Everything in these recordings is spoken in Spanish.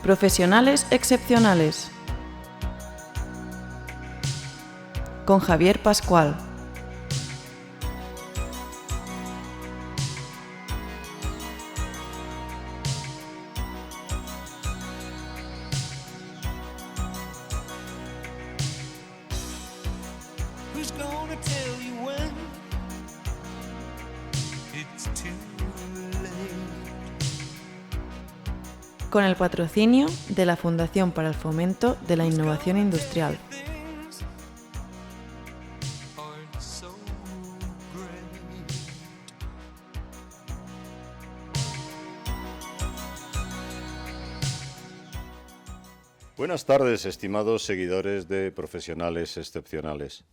Profesionales excepcionales. Con Javier Pascual. Con el patrocinio de la Fundación para el Fomento de la Innovación Industrial. Buenas tardes, estimados seguidores de Profesionales Excepcionales.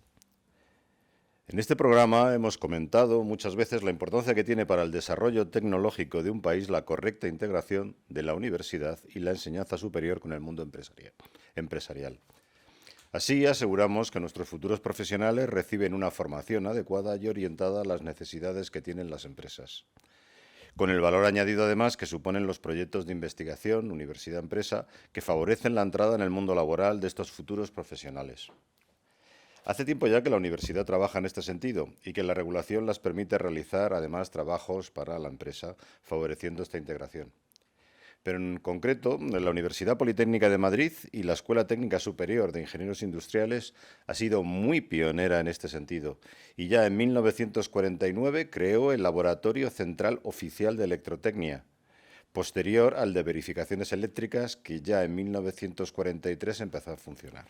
En este programa hemos comentado muchas veces la importancia que tiene para el desarrollo tecnológico de un país la correcta integración de la universidad y la enseñanza superior con el mundo empresarial. Así aseguramos que nuestros futuros profesionales reciben una formación adecuada y orientada a las necesidades que tienen las empresas, con el valor añadido además que suponen los proyectos de investigación, universidad-empresa, que favorecen la entrada en el mundo laboral de estos futuros profesionales. Hace tiempo ya que la universidad trabaja en este sentido y que la regulación las permite realizar además trabajos para la empresa, favoreciendo esta integración. Pero en concreto, la Universidad Politécnica de Madrid y la Escuela Técnica Superior de Ingenieros Industriales ha sido muy pionera en este sentido y ya en 1949 creó el Laboratorio Central Oficial de Electrotecnia, posterior al de Verificaciones Eléctricas, que ya en 1943 empezó a funcionar.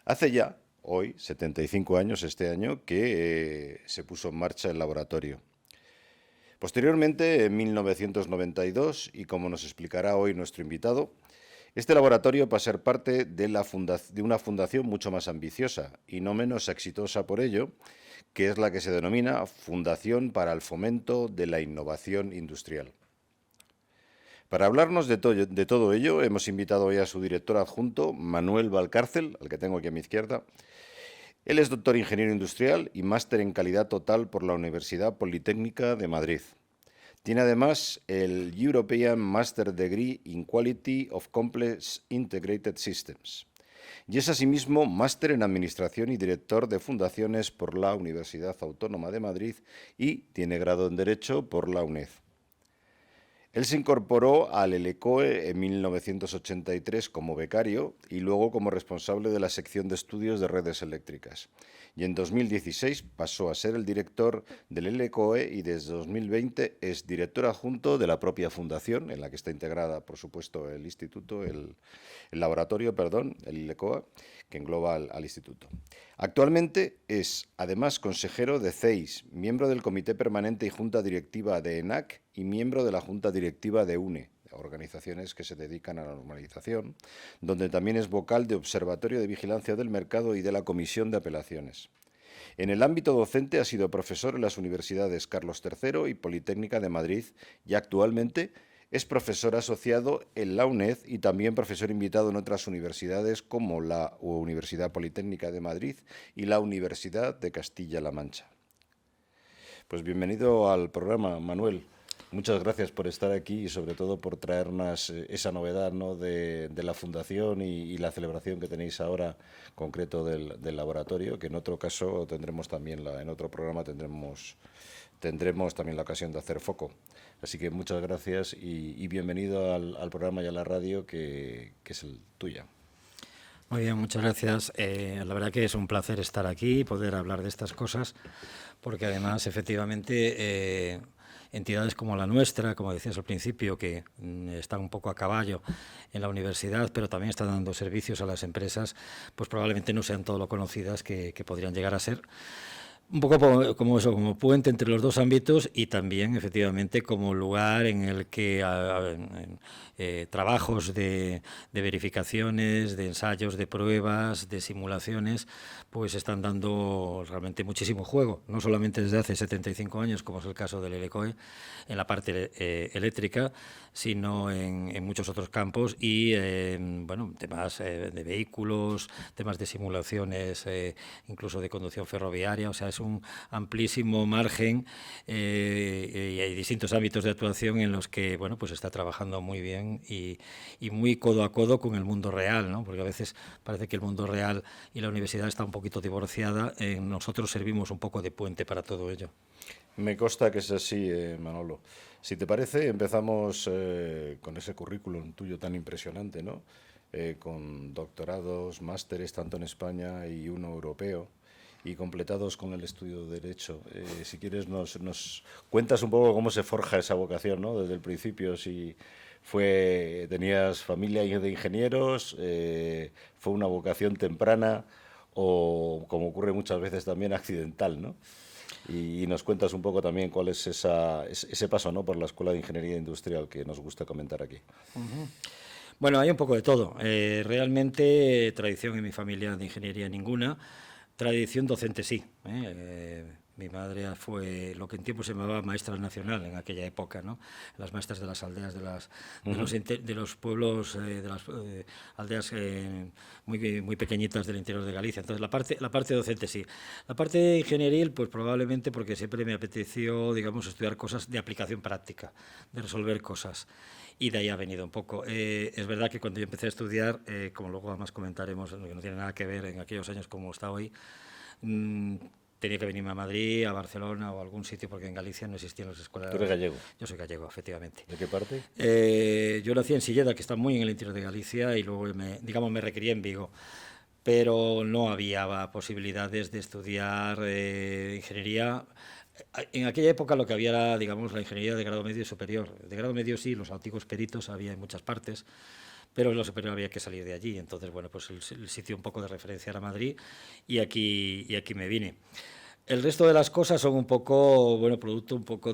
Hace ya, hoy, 75 años este año, que se puso en marcha el laboratorio. Posteriormente, en 1992, y como nos explicará hoy nuestro invitado, este laboratorio va a ser parte de una fundación mucho más ambiciosa y no menos exitosa por ello, que es la que se denomina Fundación para el Fomento de la Innovación Industrial. Para hablarnos de todo ello, hemos invitado hoy a su director adjunto, Manuel Valcárcel, al que tengo aquí a mi izquierda. Él es doctor ingeniero industrial y máster en calidad total por la Universidad Politécnica de Madrid. Tiene además el European Master Degree in Quality of Complex Integrated Systems. Y es asimismo máster en administración y director de fundaciones por la Universidad Autónoma de Madrid y tiene grado en Derecho por la UNED. Él se incorporó al LECOE en 1983 como becario y luego como responsable de la sección de estudios de redes eléctricas. Y en 2016 pasó a ser el director del LECOE y desde 2020 es director adjunto de la propia fundación, en la que está integrada, por supuesto, el instituto, el laboratorio, el LECOA, que engloba al instituto. Actualmente es, además, consejero de CEIS, miembro del Comité Permanente y Junta Directiva de ENAC y miembro de la Junta Directiva de UNE, organizaciones que se dedican a la normalización, donde también es vocal de Observatorio de Vigilancia del Mercado y de la Comisión de Apelaciones. En el ámbito docente ha sido profesor en las universidades Carlos III y Politécnica de Madrid y actualmente es profesor asociado en la UNED y también profesor invitado en otras universidades como la Universidad Politécnica de Madrid y la Universidad de Castilla-La Mancha. Pues bienvenido al programa, Manuel. Muchas gracias por estar aquí y sobre todo por traernos esa novedad, ¿no?, de la fundación y la celebración que tenéis ahora concreto del laboratorio, que en otro caso tendremos también, en otro programa tendremos también la ocasión de hacer foco. Así que muchas gracias y bienvenido al programa y a la radio que es el tuyo. Muy bien, muchas gracias. La verdad que es un placer estar aquí y poder hablar de estas cosas, porque además, efectivamente, entidades como la nuestra, como decías al principio, que están un poco a caballo en la universidad, pero también están dando servicios a las empresas, pues probablemente no sean todo lo conocidas que podrían llegar a ser. Un poco como puente entre los dos ámbitos y también, efectivamente, como lugar en el que trabajos de verificaciones, de ensayos, de pruebas, de simulaciones, pues están dando realmente muchísimo juego, no solamente desde hace 75 años, como es el caso del LECOE, en la parte eléctrica, sino en muchos otros campos y temas de vehículos, temas de simulaciones, incluso de conducción ferroviaria. O sea, es es un amplísimo margen y hay distintos ámbitos de actuación en los que, bueno, pues está trabajando muy bien y muy codo a codo con el mundo real, ¿no? Porque a veces parece que el mundo real y la universidad está un poquito divorciada. Nosotros servimos un poco de puente para todo ello. Me consta que es así, Manolo. Si te parece, empezamos con ese currículum tuyo tan impresionante, ¿no? Con doctorados, másteres, tanto en España y uno europeo, y completados con el estudio de Derecho. Si quieres, nos cuentas un poco cómo se forja esa vocación, ¿no? Desde el principio, si tenías familia de ingenieros, fue una vocación temprana o, como ocurre muchas veces, también accidental, ¿no? Y nos cuentas un poco también cuál es ese paso, ¿no?, por la Escuela de Ingeniería Industrial que nos gusta comentar aquí. Bueno, hay un poco de todo. Realmente tradición en mi familia de ingeniería ninguna, tradición docente sí. Mi madre fue lo que en tiempo se llamaba maestra nacional en aquella época, ¿no? Las maestras de las aldeas, de los pueblos, de las aldeas muy pequeñitas del interior de Galicia. Entonces, la parte docente sí. La parte ingenieril, pues probablemente porque siempre me apeteció, digamos, estudiar cosas de aplicación práctica, de resolver cosas. Y de ahí ha venido un poco. Es verdad que cuando yo empecé a estudiar, como luego además comentaremos, que no tiene nada que ver en aquellos años como está hoy, tenía que venirme a Madrid, a Barcelona o a algún sitio, porque en Galicia no existían las escuelas. ¿Tú eres gallego? Yo soy gallego, efectivamente. ¿De qué parte? Yo nací en Silleda, que está muy en el interior de Galicia, y luego me requería en Vigo. Pero no había posibilidades de estudiar ingeniería. En aquella época lo que había era, digamos, la ingeniería de grado medio y superior. De grado medio sí, los antiguos peritos había en muchas partes, pero en lo superior había que salir de allí. Entonces, bueno, pues el sitio un poco de referencia era Madrid y aquí me vine. El resto de las cosas son un poco, bueno, producto un poco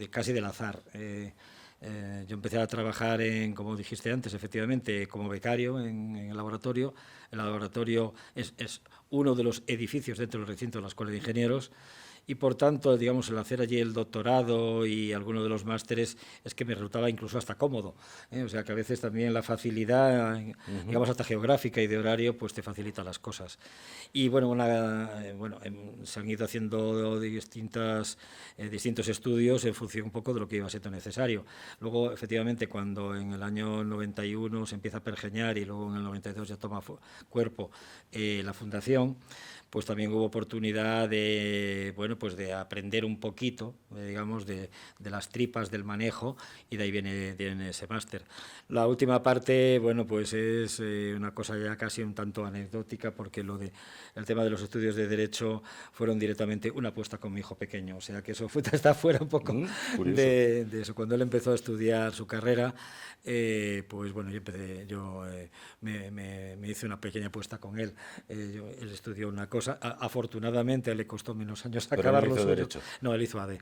casi del azar. Yo empecé a trabajar como dijiste antes, efectivamente, como becario en el laboratorio. El laboratorio es uno de los edificios dentro del recinto de la Escuela de Ingenieros. Y por tanto, digamos, el hacer allí el doctorado y alguno de los másteres es que me resultaba incluso hasta cómodo, ¿eh? O sea que a veces también la facilidad, digamos, hasta geográfica y de horario, pues te facilita las cosas. Y bueno, se han ido haciendo distintos estudios en función un poco de lo que iba siendo necesario. Luego, efectivamente, cuando en el año 91 se empieza a pergeñar y luego en el 92 ya toma cuerpo la fundación, pues también hubo oportunidad de, bueno, pues de aprender un poquito, digamos, de las tripas del manejo, y de ahí viene ese máster. La última parte, bueno, pues es una cosa ya casi un tanto anecdótica, porque el tema de los estudios de Derecho fueron directamente una apuesta con mi hijo pequeño, o sea que eso está fuera un poco de eso. Cuando él empezó a estudiar su carrera, pues bueno, yo me hice una pequeña apuesta con él. Él estudió una cosa. Afortunadamente le costó menos años acabarlo. ¿Pero él hizo Derecho? No, él hizo AD.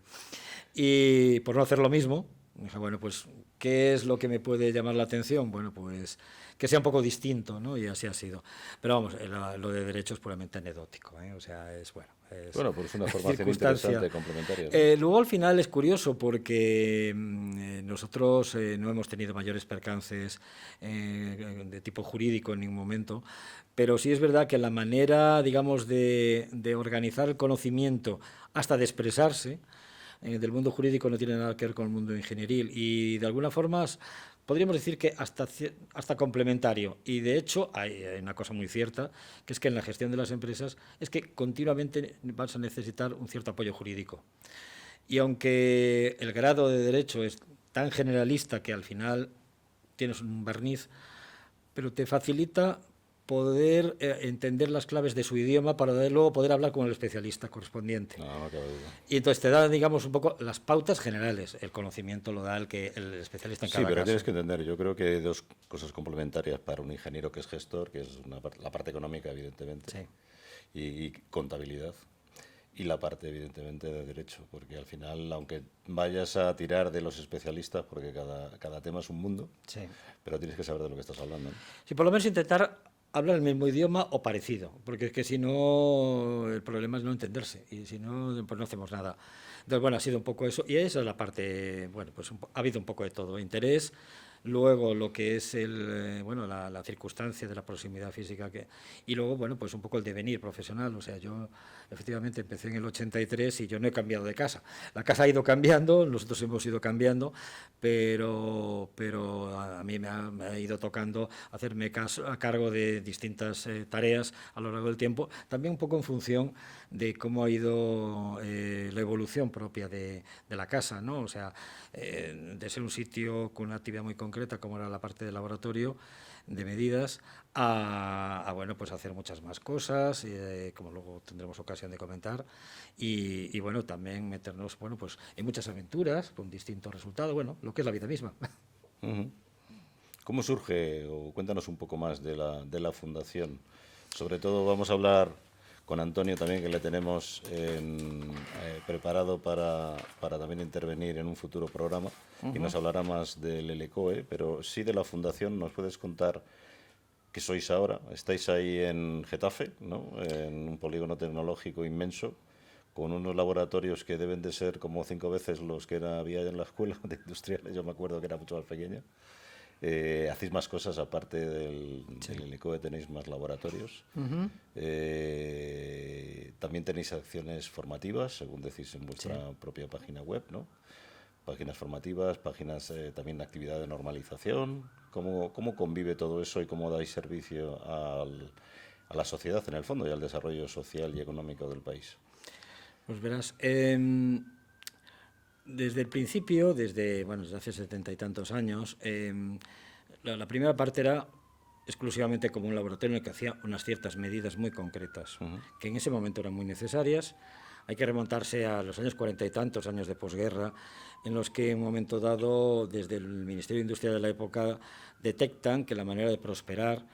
Y por no hacer lo mismo, dije, bueno, pues, ¿qué es lo que me puede llamar la atención? Bueno, pues, que sea un poco distinto, ¿no? Y así ha sido. Pero vamos, lo de Derecho es puramente anecdótico, ¿eh? O sea, es bueno. Bueno, pues es una formación interesante, complementaria, ¿no? Luego, al final, es curioso porque nosotros no hemos tenido mayores percances de tipo jurídico en ningún momento, pero sí es verdad que la manera, digamos, de organizar el conocimiento hasta de expresarse del mundo jurídico no tiene nada que ver con el mundo ingenieril, y de alguna forma podríamos decir que hasta complementario. Y de hecho hay una cosa muy cierta, que es que en la gestión de las empresas es que continuamente vas a necesitar un cierto apoyo jurídico. Y aunque el grado de Derecho es tan generalista que al final tienes un barniz, pero te facilita poder entender las claves de su idioma para luego poder hablar con el especialista correspondiente. Y entonces te da, digamos, un poco las pautas generales. El conocimiento lo da el especialista en cada caso. Sí, pero tienes que entender, yo creo que hay dos cosas complementarias para un ingeniero que es gestor, que es la parte económica, evidentemente, sí, y contabilidad, y la parte, evidentemente, de Derecho, porque al final, aunque vayas a tirar de los especialistas, porque cada tema es un mundo, sí, pero tienes que saber de lo que estás hablando, ¿no? Sí, por lo menos intentar hablar el mismo idioma o parecido, porque es que si no, el problema es no entenderse, y si no, pues no hacemos nada. Entonces, bueno, ha sido un poco eso, y esa es la parte, bueno, pues ha habido un poco de todo, interés, luego lo que es la circunstancia de la proximidad física y luego pues un poco el devenir profesional. O sea, yo efectivamente empecé en el 83 y yo no he cambiado de casa. La casa ha ido cambiando, nosotros hemos ido cambiando, pero a mí me ha ido tocando hacerme a cargo de distintas tareas a lo largo del tiempo, también un poco en función de cómo ha ido la evolución propia de la casa, ¿no? O sea, de ser un sitio con una actividad muy concreta, como era la parte del laboratorio de medidas, a pues hacer muchas más cosas, como luego tendremos ocasión de comentar, y también meternos pues en muchas aventuras con distintos resultados, lo que es la vida misma. ¿Cómo surge, o cuéntanos un poco más de la fundación? Sobre todo vamos a hablar con Antonio también, que le tenemos preparado para también intervenir en un futuro programa, y nos hablará más del LECOE, pero sí de la fundación. ¿Nos puedes contar qué sois ahora? Estáis ahí en Getafe, ¿no? En un polígono tecnológico inmenso, con unos laboratorios que deben de ser como 5 veces los que había en la escuela de industriales. Yo me acuerdo que era mucho más pequeña. Hacéis más cosas aparte del LECOE, tenéis más laboratorios. También tenéis acciones formativas, según decís en vuestra propia página web, ¿no? Páginas formativas, páginas también de actividad de normalización. ¿Cómo convive todo eso y cómo dais servicio a la sociedad en el fondo y al desarrollo social y económico del país? Pues verás, desde el principio, desde hace 70 y tantos años, la primera parte era exclusivamente como un laboratorio en el que hacía unas ciertas medidas muy concretas, que en ese momento eran muy necesarias. Hay que remontarse a los años 40 y tantos, años de posguerra, en los que en un momento dado, desde el Ministerio de Industria de la época, detectan que la manera de prosperar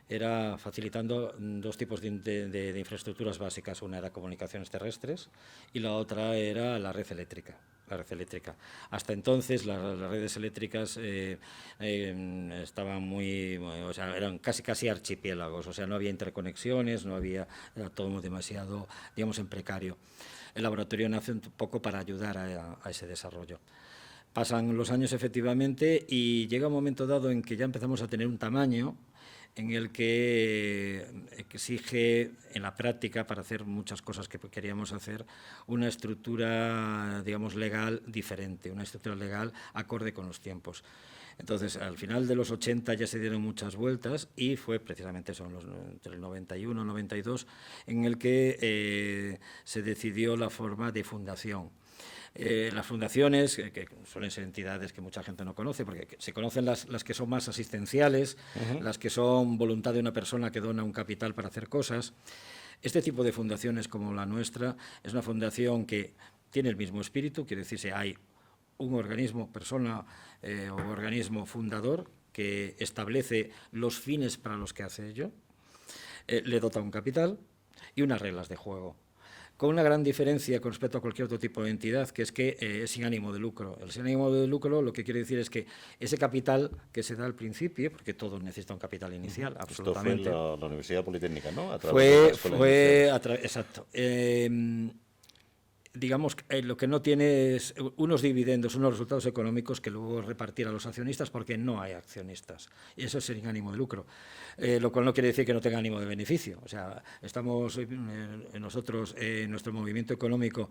era facilitando dos tipos de infraestructuras básicas. Una era comunicaciones terrestres y la otra era la red eléctrica. Hasta entonces las redes eléctricas estaban eran casi archipiélagos, o sea, no había interconexiones, era todo demasiado, digamos, en precario. El laboratorio nace un poco para ayudar a ese desarrollo. Pasan los años efectivamente y llega un momento dado en que ya empezamos a tener un tamaño en el que exige en la práctica, para hacer muchas cosas que queríamos hacer, una estructura, digamos, legal diferente, una estructura legal acorde con los tiempos. Entonces, al final de los 80 ya se dieron muchas vueltas y fue precisamente eso, entre el 91 y 92, en el que se decidió la forma de fundación. Las fundaciones, que suelen ser entidades que mucha gente no conoce, porque se conocen las que son más asistenciales, las que son voluntad de una persona que dona un capital para hacer cosas. Este tipo de fundaciones como la nuestra es una fundación que tiene el mismo espíritu, quiere decirse, hay un organismo, persona o organismo fundador que establece los fines para los que hace ello, le dota un capital y unas reglas de juego, con una gran diferencia con respecto a cualquier otro tipo de entidad, que es que es sin ánimo de lucro. El sin ánimo de lucro lo que quiere decir es que ese capital que se da al principio, porque todo necesita un capital inicial, absolutamente. Esto fue la Universidad Politécnica, ¿no? A través exacto. Digamos, lo que no tiene es unos dividendos, unos resultados económicos que luego repartir a los accionistas, porque no hay accionistas. Y eso es sin ánimo de lucro. Lo cual no quiere decir que no tenga ánimo de beneficio. O sea, estamos nosotros, nuestro movimiento económico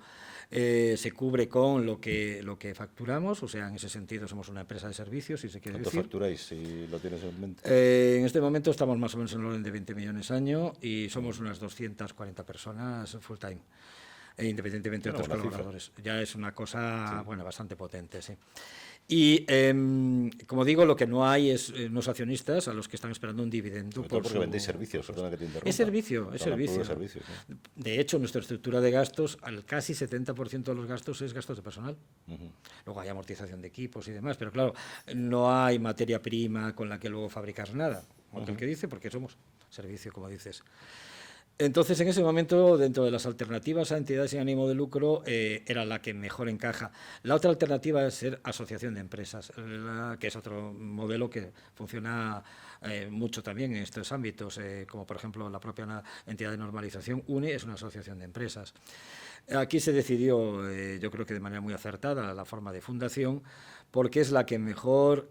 se cubre con lo que facturamos. O sea, en ese sentido somos una empresa de servicios, si se quiere decir. ¿Cuánto facturáis, si lo tienes en mente? En este momento estamos más o menos en el orden de 20 millones año y somos unas 240 personas full time. Independientemente de otros colaboradores. Ya es una cosa bastante potente, sí. Y, como digo, lo que no hay es unos accionistas a los que están esperando un dividendo. Porque vendéis servicios, perdona que te interrumpa. Es servicio. Servicios, ¿sí? De hecho, nuestra estructura de gastos, al casi 70% de los gastos es gastos de personal. Luego hay amortización de equipos y demás, pero claro, no hay materia prima con la que luego fabricar nada, como el que dice, porque somos servicio, como dices. Entonces, en ese momento, dentro de las alternativas a entidades sin ánimo de lucro, era la que mejor encaja. La otra alternativa es ser asociación de empresas, que es otro modelo que funciona mucho también en estos ámbitos, como por ejemplo la propia entidad de normalización, UNE, es una asociación de empresas. Aquí se decidió, yo creo que de manera muy acertada, la forma de fundación, porque es la que mejor,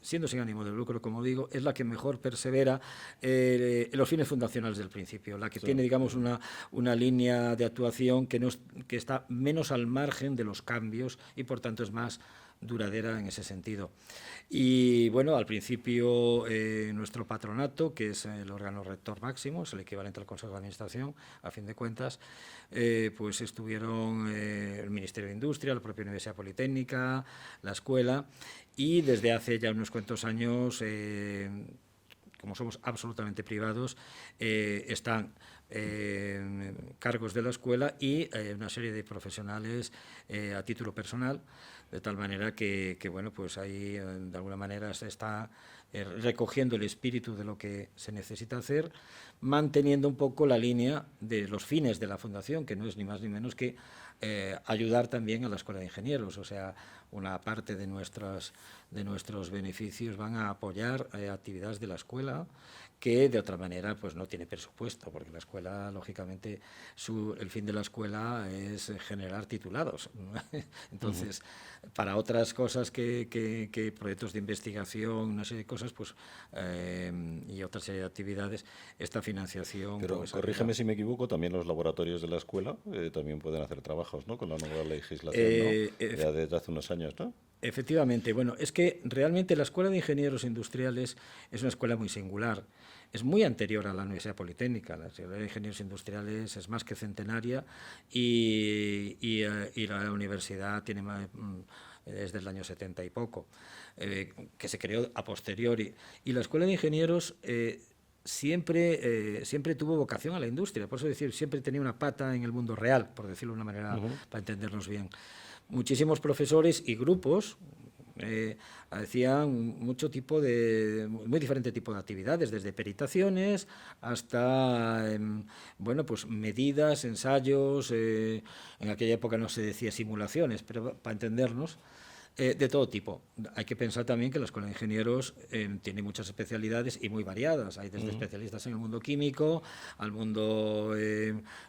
siendo sin ánimo de lucro, como digo, es la que mejor persevera los fines fundacionales del principio, la que tiene, digamos, una línea de actuación que está menos al margen de los cambios y, por tanto, es más duradera en ese sentido. Y bueno, al principio nuestro patronato, que es el órgano rector máximo, es el equivalente al Consejo de Administración, a fin de cuentas, pues estuvieron el Ministerio de Industria, la propia Universidad Politécnica, la escuela, y desde hace ya unos cuantos años, como somos absolutamente privados, están cargos de la escuela y una serie de profesionales a título personal, de tal manera que bueno, pues ahí de alguna manera se está recogiendo el espíritu de lo que se necesita hacer, manteniendo un poco la línea de los fines de la Fundación, que no es ni más ni menos que ayudar también a la Escuela de Ingenieros. O sea, una parte de nuestros beneficios van a apoyar actividades de la escuela que de otra manera pues no tiene presupuesto, porque la escuela, lógicamente, el fin de la escuela es generar titulados. Entonces, para otras cosas que proyectos de investigación, una serie de cosas, pues y otra serie de actividades, esta financiación... Pero pues, corrígeme si me equivoco, también los laboratorios de la escuela también pueden hacer trabajos, ¿no? Con la nueva legislación, ¿no? Ya desde hace unos años, ¿no? Efectivamente, bueno, es que realmente la Escuela de Ingenieros Industriales es una escuela muy singular. Es muy anterior a la Universidad Politécnica. La Escuela de Ingenieros Industriales es más que centenaria y la universidad tiene más, desde el año 70 y poco, que se creó a posteriori. Y la Escuela de Ingenieros siempre tuvo vocación a la industria, por eso decir, siempre tenía una pata en el mundo real, por decirlo de una manera, para entendernos bien. Muchísimos profesores y grupos hacían muy diferente tipo de actividades, desde peritaciones hasta bueno, pues medidas, ensayos, en aquella época no se decía simulaciones, pero para entendernos, de todo tipo. Hay que pensar también que la Escuela de Ingenieros tiene muchas especialidades y muy variadas. Hay desde especialistas en el mundo químico al mundo,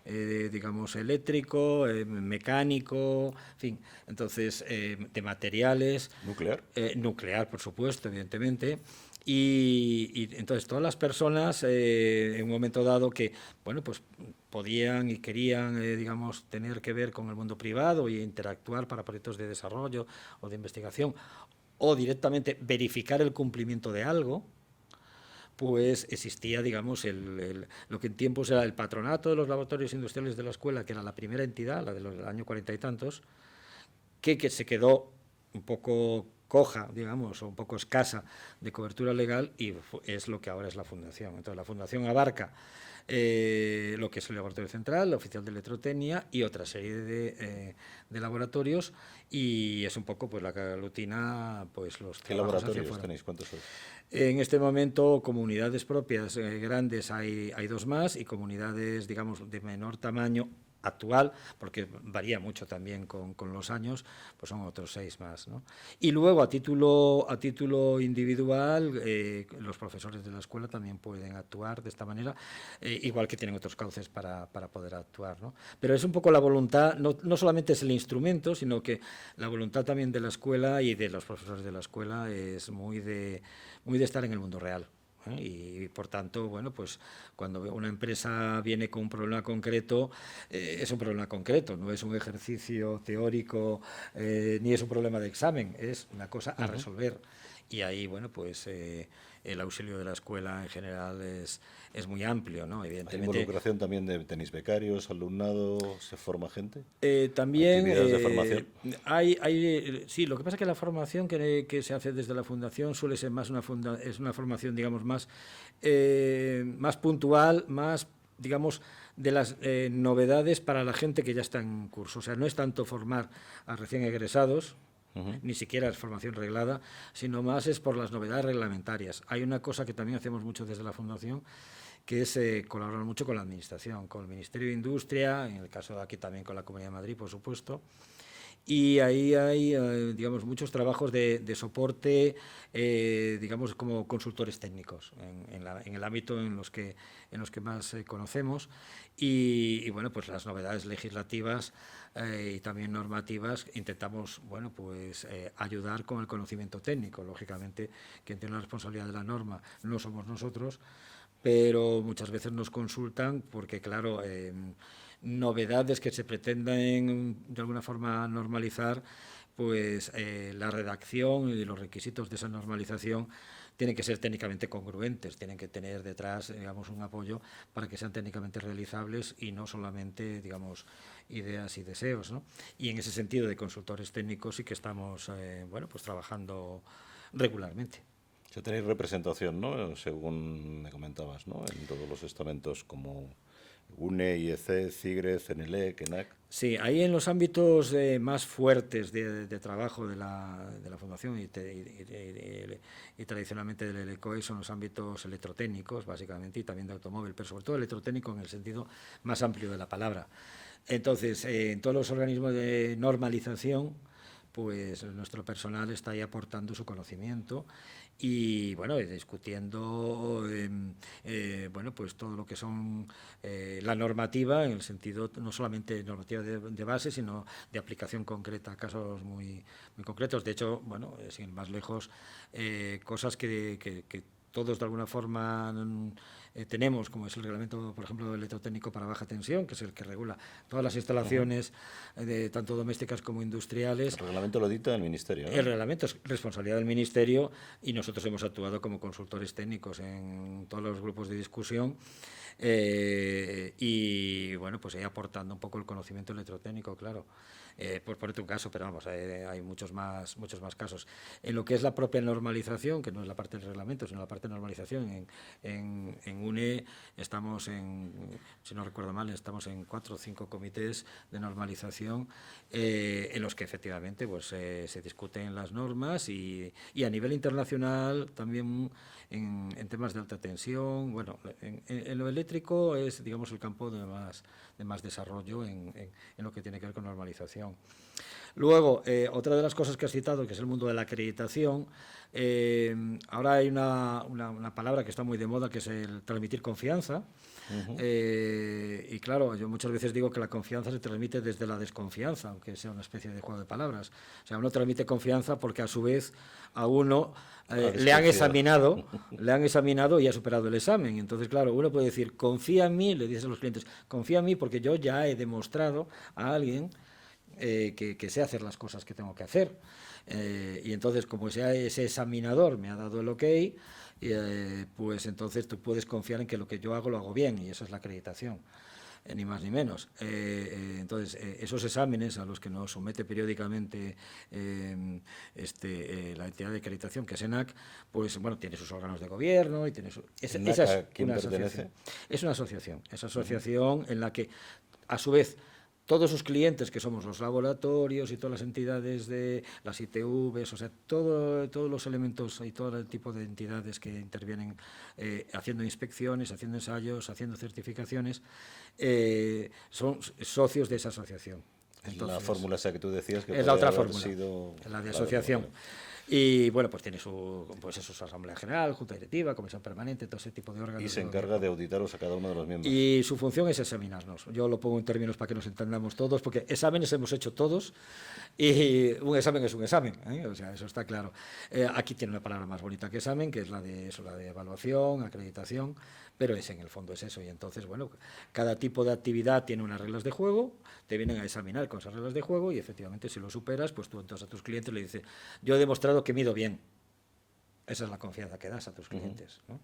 digamos, eléctrico, mecánico, en fin. Entonces, de materiales. ¿Nuclear? Nuclear, por supuesto, evidentemente. Y entonces todas las personas en un momento dado que, bueno, pues podían y querían, digamos, tener que ver con el mundo privado y interactuar para proyectos de desarrollo o de investigación, o directamente verificar el cumplimiento de algo, pues existía, digamos, lo que en tiempos era el patronato de los laboratorios industriales de la escuela, que era la primera entidad, la del año 40 y tantos, que se quedó un poco coja, digamos, o un poco escasa de cobertura legal, y es lo que ahora es la Fundación. Entonces, la Fundación abarca lo que es el Laboratorio Central, la Oficial de Electrotecnia y otra serie de laboratorios, y es un poco pues la que aglutina pues los ¿Qué laboratorios tenéis? ¿Cuántos sois? En este momento, comunidades propias grandes hay dos más, y comunidades, digamos, de menor tamaño actual, porque varía mucho también con los años, pues son otros 6 más, ¿no? Y luego a título individual, los profesores de la escuela también pueden actuar de esta manera, igual que tienen otros cauces para poder actuar, ¿no? Pero es un poco la voluntad, no solamente es el instrumento, sino que la voluntad también de la escuela y de los profesores de la escuela es muy de estar en el mundo real. Y por tanto, bueno, pues cuando una empresa viene con un problema concreto, es un problema concreto, no es un ejercicio teórico ni es un problema de examen, es una cosa a resolver. Y ahí, bueno, pues el auxilio de la escuela en general es muy amplio, ¿no? Evidentemente. ¿Hay involucración también tenéis becarios, alumnado, se forma gente? También ¿Actividades de formación? Sí, lo que pasa es que la formación que se hace desde la Fundación suele ser más es una formación, digamos, más puntual, más, digamos, de las novedades para la gente que ya está en curso. O sea, no es tanto formar a recién egresados, ni siquiera es formación reglada, sino más es por las novedades reglamentarias. Hay una cosa que también hacemos mucho desde la Fundación, que es colaborar mucho con la Administración, con el Ministerio de Industria, en el caso de aquí también con la Comunidad de Madrid, por supuesto, y ahí hay, digamos, muchos trabajos de soporte, digamos, como consultores técnicos en el ámbito en los que más conocemos y, bueno, pues las novedades legislativas y también normativas intentamos, bueno, pues ayudar con el conocimiento técnico. Lógicamente, quien tiene la responsabilidad de la norma no somos nosotros, pero muchas veces nos consultan porque, claro, novedades que se pretenden de alguna forma normalizar, pues la redacción y los requisitos de esa normalización tienen que ser técnicamente congruentes, tienen que tener detrás, digamos, un apoyo para que sean técnicamente realizables y no solamente, digamos, ideas y deseos, ¿no? Y en ese sentido de consultores técnicos sí que estamos, bueno, pues trabajando regularmente. Ya tenéis representación, ¿no? Según me comentabas, ¿no? En todos los estamentos como UNE, IEC, CIGRE, CNLE, CENAC. Sí, ahí en los ámbitos más fuertes de trabajo de la Fundación y tradicionalmente del ELECOE son los ámbitos electrotécnicos, básicamente, y también de automóvil, pero sobre todo electrotécnico en el sentido más amplio de la palabra. Entonces, en todos los organismos de normalización, pues nuestro personal está ahí aportando su conocimiento y bueno, discutiendo bueno, pues todo lo que son la normativa en el sentido no solamente normativa de base, sino de aplicación concreta a casos muy concretos. De hecho, bueno, sin ir más lejos, cosas que todos de alguna forma tenemos, como es el reglamento, por ejemplo, electrotécnico para baja tensión, que es el que regula todas las instalaciones, tanto domésticas como industriales. El reglamento lo dicta el Ministerio, ¿no? El reglamento es responsabilidad del Ministerio y nosotros hemos actuado como consultores técnicos en todos los grupos de discusión y, bueno, pues ahí aportando un poco el conocimiento electrotécnico, claro. Por ponerte un caso, pero vamos, hay muchos más casos. En lo que es la propia normalización, que no es la parte del reglamento, sino la parte de normalización, en UNE estamos si no recuerdo mal, estamos en 4 o 5 comités de normalización en los que efectivamente pues, se discuten las normas y a nivel internacional también en temas de alta tensión. Bueno, en lo eléctrico es, digamos, el campo de más desarrollo en lo que tiene que ver con normalización. Luego, otra de las cosas que has citado, que es el mundo de la acreditación, ahora hay una palabra que está muy de moda, que es el transmitir confianza. Y claro, yo muchas veces digo que la confianza se transmite desde la desconfianza, aunque sea una especie de juego de palabras. O sea, uno transmite confianza porque a su vez a uno le han examinado y ha superado el examen. Entonces, claro, uno puede decir, confía en mí, le dices a los clientes, confía en mí porque yo ya he demostrado a alguien que sé hacer las cosas que tengo que hacer. Y entonces, como ese examinador me ha dado el ok, pues entonces tú puedes confiar en que lo que yo hago lo hago bien, y eso es la acreditación, ni más ni menos. Entonces, esos exámenes a los que nos somete periódicamente la entidad de acreditación, que es ENAC, pues bueno, tiene sus órganos de gobierno y tiene ¿ENAC a quién pertenece? Es una asociación en la que, a su vez, todos sus clientes, que somos los laboratorios y todas las entidades de las ITVs, o sea, todos los elementos y todo el tipo de entidades que intervienen haciendo inspecciones, haciendo ensayos, haciendo certificaciones, son socios de esa asociación. Entonces, la fórmula esa que tú decías que es la otra fórmula, la de asociación. Vale. Y bueno, pues tiene su asamblea general, junta directiva, comisión permanente, todo ese tipo de órganos. Y se encarga de auditaros a cada uno de los miembros. Y su función es examinarnos. Yo lo pongo en términos para que nos entendamos todos, porque exámenes hemos hecho todos y un examen es un examen, o sea, eso está claro. Aquí tiene una palabra más bonita que examen, que es la de evaluación, acreditación, pero en el fondo es eso. Y entonces, bueno, cada tipo de actividad tiene unas reglas de juego, te vienen a examinar con esas reglas de juego y efectivamente si lo superas, pues tú entonces a tus clientes le dices, yo he demostrado que mido bien. Esa es la confianza que das a tus clientes, ¿no?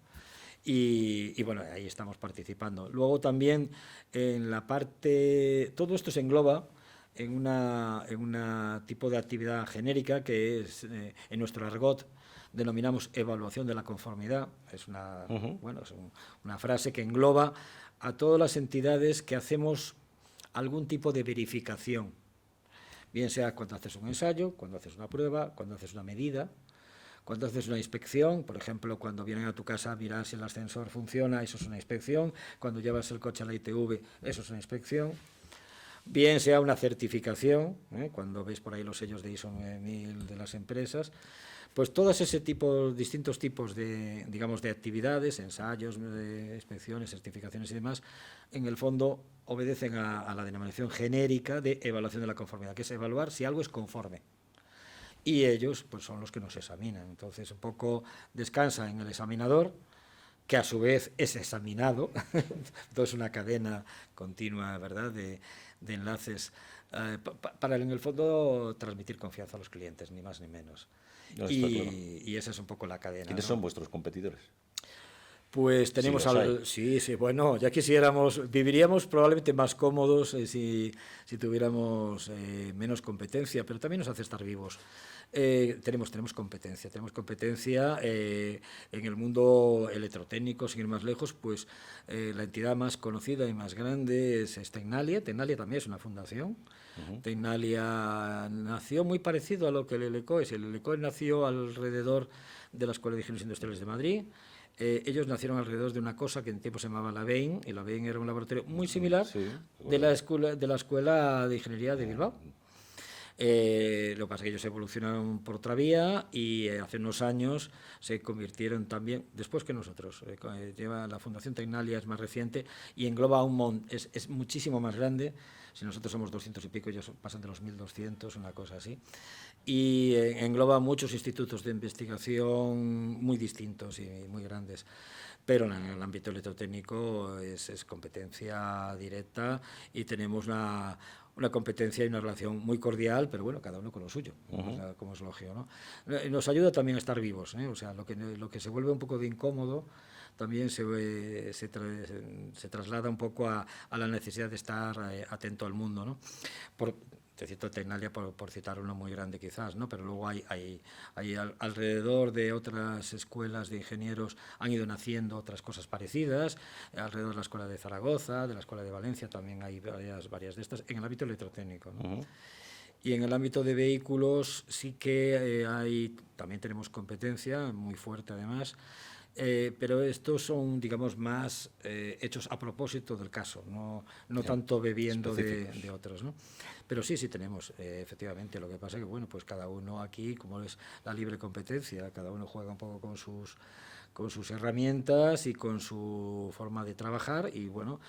Y bueno, ahí estamos participando. Luego también en la parte, todo esto se engloba en una tipo de actividad genérica que es, en nuestro argot, denominamos evaluación de la conformidad. Es una frase que engloba a todas las entidades que hacemos algún tipo de verificación, bien sea cuando haces un ensayo, cuando haces una prueba, cuando haces una medida, cuando haces una inspección, por ejemplo, cuando vienen a tu casa a mirar si el ascensor funciona, eso es una inspección, cuando llevas el coche a la ITV, eso es una inspección, bien sea una certificación, cuando veis por ahí los sellos de ISO 9000 de las empresas, pues todos distintos tipos de, digamos, de actividades, ensayos, inspecciones, certificaciones y demás, en el fondo obedecen a la denominación genérica de evaluación de la conformidad, que es evaluar si algo es conforme. Y ellos pues son los que nos examinan. Entonces un poco descansa en el examinador, que a su vez es examinado. Entonces una cadena continua, ¿verdad?, de enlaces para en el fondo transmitir confianza a los clientes, ni más ni menos. No, y esa es un poco la cadena. ¿Quiénes son vuestros competidores? Pues tenemos sí, bueno, ya quisiéramos, viviríamos probablemente más cómodos si tuviéramos menos competencia, pero también nos hace estar vivos. Tenemos competencia en el mundo electrotécnico, sin ir más lejos, pues la entidad más conocida y más grande es Tecnalia. Tecnalia también es una fundación. Tecnalia nació muy parecido a lo que el ELECOES. El ELECOES nació alrededor de la Escuela de Ingenieros Industriales de Madrid. Ellos nacieron alrededor de una cosa que en tiempo se llamaba la BEIN, y la BEIN era un laboratorio muy similar de la Escuela de Ingeniería de Bilbao. Lo que pasa es que ellos evolucionaron por otra vía y hace unos años se convirtieron también, después que nosotros, la Fundación Tecnalia es más reciente y engloba es muchísimo más grande. Si nosotros somos 200 y pico, ellos pasan de los 1.200, una cosa así. Y engloba muchos institutos de investigación muy distintos y muy grandes. Pero en el ámbito electrotécnico es competencia directa y tenemos una competencia y una relación muy cordial, pero bueno, cada uno con lo suyo, como es lógico, ¿no? Nos ayuda también a estar vivos, o sea, lo que se vuelve un poco de incómodo también se traslada un poco a la necesidad de estar atento al mundo, ¿no? Te cito Tecnalia por citar uno muy grande quizás, ¿no? Pero luego hay alrededor de otras escuelas de ingenieros han ido naciendo otras cosas parecidas, alrededor de la Escuela de Zaragoza, de la Escuela de Valencia también hay varias de estas, en el ámbito electrotécnico, ¿no? Y en el ámbito de vehículos sí que también tenemos competencia, muy fuerte además, pero estos son, digamos, más hechos a propósito del caso, no tanto bebiendo de otros, ¿no? Pero sí tenemos, efectivamente. Lo que pasa es que, bueno, pues cada uno aquí, como es la libre competencia, cada uno juega un poco con sus herramientas y con su forma de trabajar y, bueno,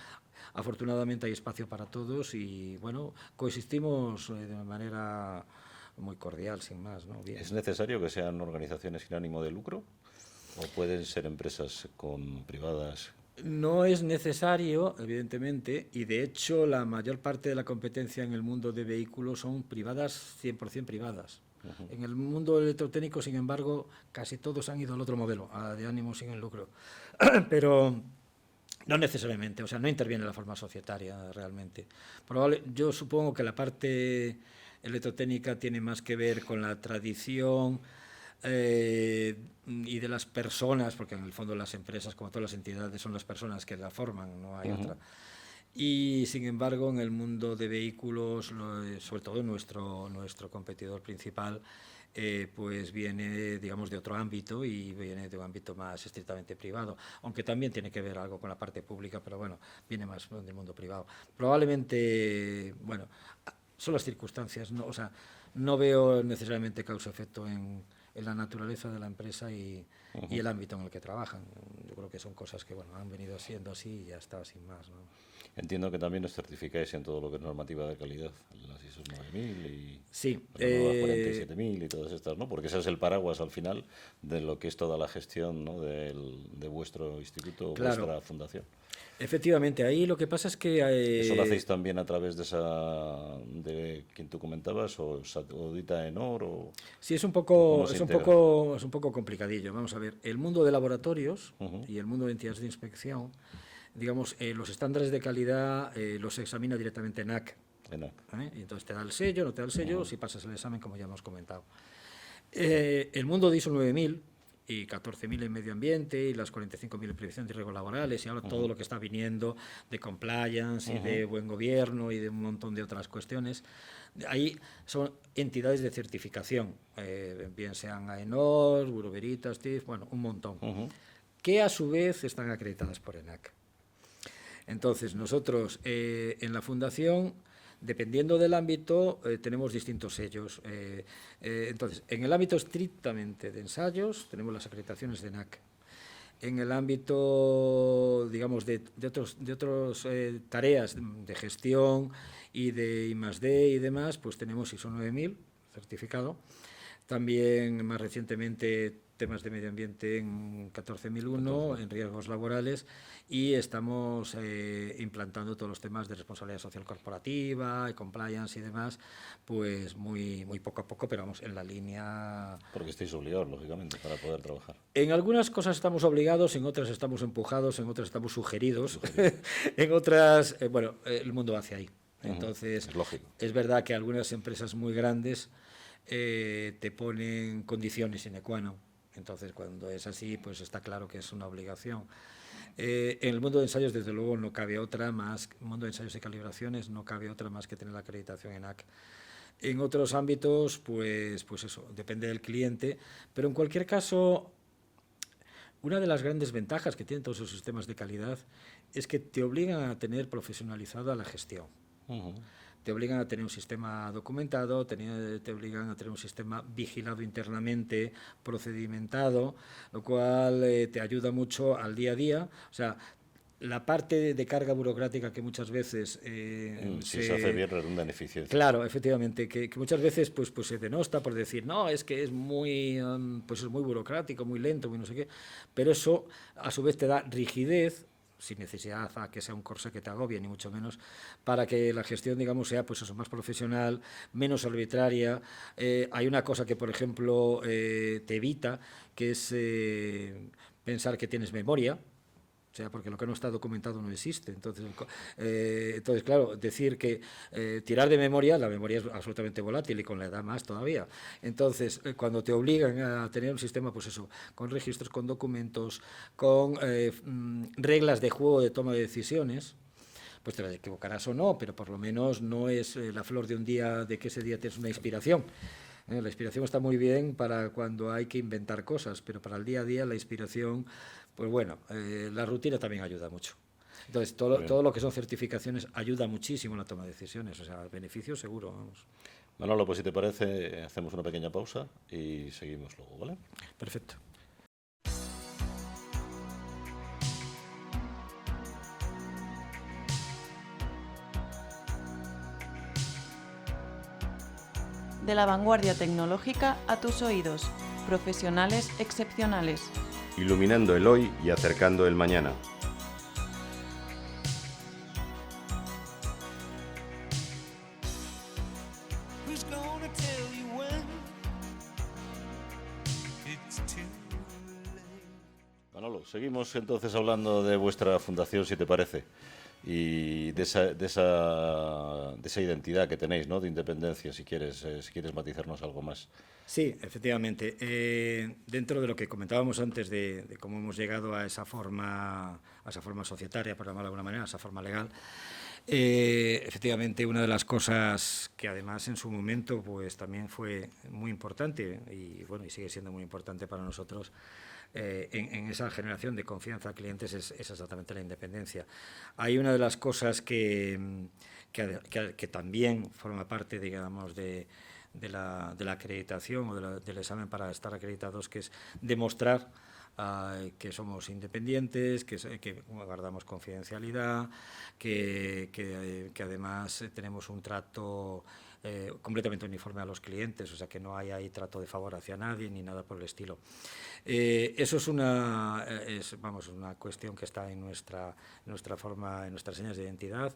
afortunadamente hay espacio para todos y, bueno, coexistimos de manera muy cordial, sin más, ¿no? Bien. ¿Es necesario que sean organizaciones sin ánimo de lucro? ¿O pueden ser empresas privadas? No es necesario, evidentemente, y de hecho la mayor parte de la competencia en el mundo de vehículos son privadas, 100% privadas. En el mundo electrotécnico, sin embargo, casi todos han ido al otro modelo, a de ánimo sin el lucro. Pero no necesariamente, o sea, no interviene la forma societaria realmente. Yo supongo que la parte electrotécnica tiene más que ver con la tradición y de las personas, porque en el fondo las empresas, como todas las entidades, son las personas que la forman, no hay otra. Y sin embargo, en el mundo de vehículos, sobre todo nuestro competidor principal, pues viene, digamos, de otro ámbito y viene de un ámbito más estrictamente privado, aunque también tiene que ver algo con la parte pública, pero bueno, viene más del mundo privado. Probablemente, bueno, son las circunstancias, ¿no? O sea, no veo necesariamente causa-efecto en la naturaleza de la empresa y el ámbito en el que trabajan. Yo creo que son cosas que, bueno, han venido siendo así y ya está, sin más, ¿no? Entiendo que también os certificáis en todo lo que es normativa de calidad, las ISO 9000 y sí, las nuevas 47000 y todas estas, ¿no? Porque ese es el paraguas al final de lo que es toda la gestión, ¿no?, de vuestro instituto, claro, vuestra fundación. Efectivamente, ahí lo que pasa es que... ¿Eso lo hacéis también a través de quien tú comentabas, o audita ENOR? O, sí, es un poco complicadillo. Vamos a ver, el mundo de laboratorios y el mundo de entidades de inspección, digamos, los estándares de calidad los examina directamente ENAC. Y entonces te da el sello, no te da el sello, si pasas el examen, como ya hemos comentado. El mundo de ISO 9000 y 14.000 en medio ambiente y las 45.000 en prevención de riesgos laborales y ahora todo lo que está viniendo de compliance y de buen gobierno y de un montón de otras cuestiones, ahí son entidades de certificación, bien sean AENOR, Bureau Veritas, TIF, bueno, un montón, que a su vez están acreditadas por ENAC. Entonces nosotros en la fundación, Dependiendo del ámbito, tenemos distintos sellos. Entonces, en el ámbito estrictamente de ensayos, tenemos las acreditaciones de NAC. En el ámbito, digamos, de otras tareas de gestión y de I+D y demás, pues tenemos ISO 9000 certificado. También, más recientemente, temas de medio ambiente en 14001, en riesgos laborales, y estamos implantando todos los temas de responsabilidad social corporativa, compliance y demás, pues muy poco a poco, pero vamos, en la línea... Porque estáis obligados, lógicamente, para poder trabajar. En algunas cosas estamos obligados, en otras estamos empujados, en otras estamos sugeridos, en otras, bueno, el mundo va hacia ahí. Entonces, es lógico. Es verdad que algunas empresas muy grandes te ponen condiciones sine qua non. Entonces, cuando es así, pues está claro que es una obligación. En el mundo de ensayos, desde luego, no cabe otra más, en el mundo de ensayos y calibraciones, no cabe otra más que tener la acreditación ENAC. En otros ámbitos, pues eso, depende del cliente, pero en cualquier caso, una de las grandes ventajas que tienen todos esos sistemas de calidad es que te obligan a tener profesionalizada la gestión. Te obligan a tener un sistema documentado, te obligan a tener un sistema vigilado internamente, procedimentado, lo cual te ayuda mucho al día a día. O sea, la parte de carga burocrática que muchas veces... si se hace bien, redunda en eficiencia. Claro, efectivamente, que muchas veces pues se denosta por decir, no, es que es muy, pues es muy burocrático, muy lento, muy no sé qué, pero eso a su vez te da rigidez, sin necesidad a que sea un corsé que te agobie, ni mucho menos, para que la gestión, digamos, sea pues eso, más profesional, menos arbitraria. Hay una cosa que, por ejemplo, te evita, que es pensar que tienes memoria. O sea, porque lo que no está documentado no existe. Entonces, claro, decir que tirar de memoria, la memoria es absolutamente volátil y con la edad más todavía. Entonces, cuando te obligan a tener un sistema, pues eso, con registros, con documentos, con reglas de juego de toma de decisiones, pues te equivocarás o no, pero por lo menos no es la flor de un día de que ese día tienes una inspiración. La inspiración está muy bien para cuando hay que inventar cosas, pero para el día a día la inspiración, pues bueno, la rutina también ayuda mucho. Entonces, todo lo que son certificaciones ayuda muchísimo en la toma de decisiones, o sea, el beneficio seguro, vamos. Manolo, pues si te parece, hacemos una pequeña pausa y seguimos luego, ¿vale? Perfecto. De la vanguardia tecnológica a tus oídos. Profesionales excepcionales. Iluminando el hoy y acercando el mañana. Manolo, seguimos entonces hablando de vuestra fundación, si te parece, y de esa identidad que tenéis, ¿no?, de independencia, si quieres matizarnos algo más. Sí, efectivamente. Dentro de lo que comentábamos antes de cómo hemos llegado a esa forma societaria, por llamarlo de alguna manera, a esa forma legal, efectivamente una de las cosas que además en su momento pues también fue muy importante y bueno, y sigue siendo muy importante para nosotros en esa generación de confianza a clientes es exactamente la independencia. Hay una de las cosas que también forma parte, digamos, de la acreditación o del examen para estar acreditados, que es demostrar que somos independientes, que guardamos confidencialidad, que además tenemos un trato completamente uniforme a los clientes, o sea que no hay ahí trato de favor hacia nadie ni nada por el estilo. Eso es una cuestión que está en nuestra forma, en nuestras señas de identidad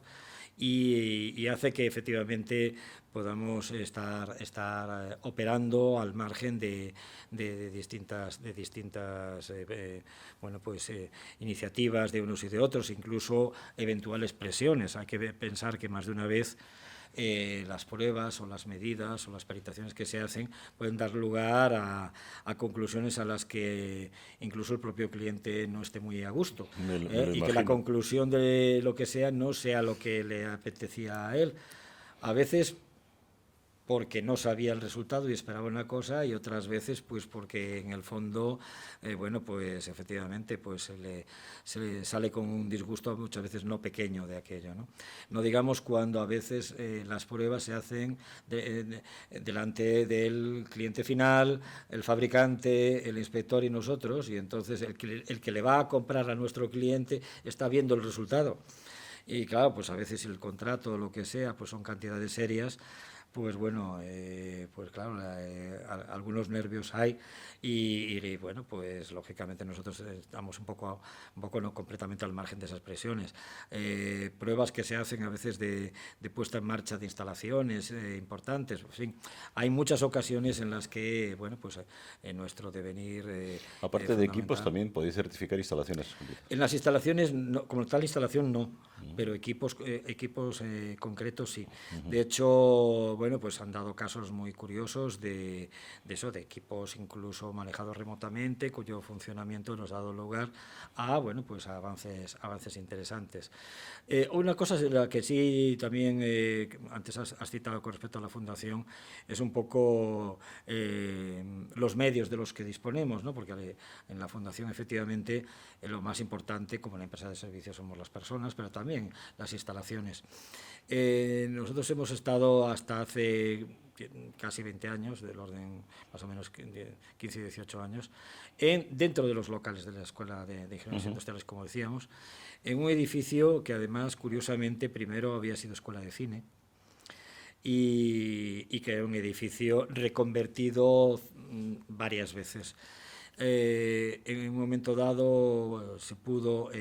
y hace que efectivamente podamos estar operando al margen de distintas iniciativas de unos y de otros, incluso eventuales presiones. Hay que pensar que más de una vez las pruebas o las medidas o las peritaciones que se hacen pueden dar lugar a conclusiones a las que incluso el propio cliente no esté muy a gusto y que la conclusión de lo que sea no sea lo que le apetecía a él. A veces porque no sabía el resultado y esperaba una cosa, y otras veces pues porque en el fondo, bueno, pues efectivamente pues se le sale con un disgusto muchas veces no pequeño de aquello, ¿no? No digamos cuando a veces las pruebas se hacen delante del cliente final, el fabricante, el inspector y nosotros, y entonces el que le va a comprar a nuestro cliente está viendo el resultado. Y claro, pues a veces el contrato o lo que sea, pues son cantidades serias, pues bueno, pues claro, algunos nervios hay y, bueno, pues lógicamente nosotros estamos un poco no completamente al margen de esas presiones. Pruebas que se hacen a veces de puesta en marcha de instalaciones importantes, en fin, hay muchas ocasiones en las que, bueno, pues en nuestro devenir Aparte de equipos, también podéis certificar instalaciones. En las instalaciones, no, como tal instalación no, pero equipos concretos sí. De hecho, bueno, pues han dado casos muy curiosos de eso, de equipos incluso manejados remotamente, cuyo funcionamiento nos ha dado lugar a, bueno, pues a avances interesantes. Una cosa es la que sí también, antes has citado con respecto a la Fundación, es un poco los medios de los que disponemos, ¿no? Porque en la Fundación efectivamente lo más importante, como la empresa de servicios, somos las personas, pero también las instalaciones. Nosotros hemos estado hasta hace casi 20 años, del orden más o menos 15 y 18 años, dentro de los locales de la Escuela de Ingenieros Industriales, como decíamos, en un edificio que además, curiosamente, primero había sido escuela de cine, y que era un edificio reconvertido varias veces. En un momento dado se pudo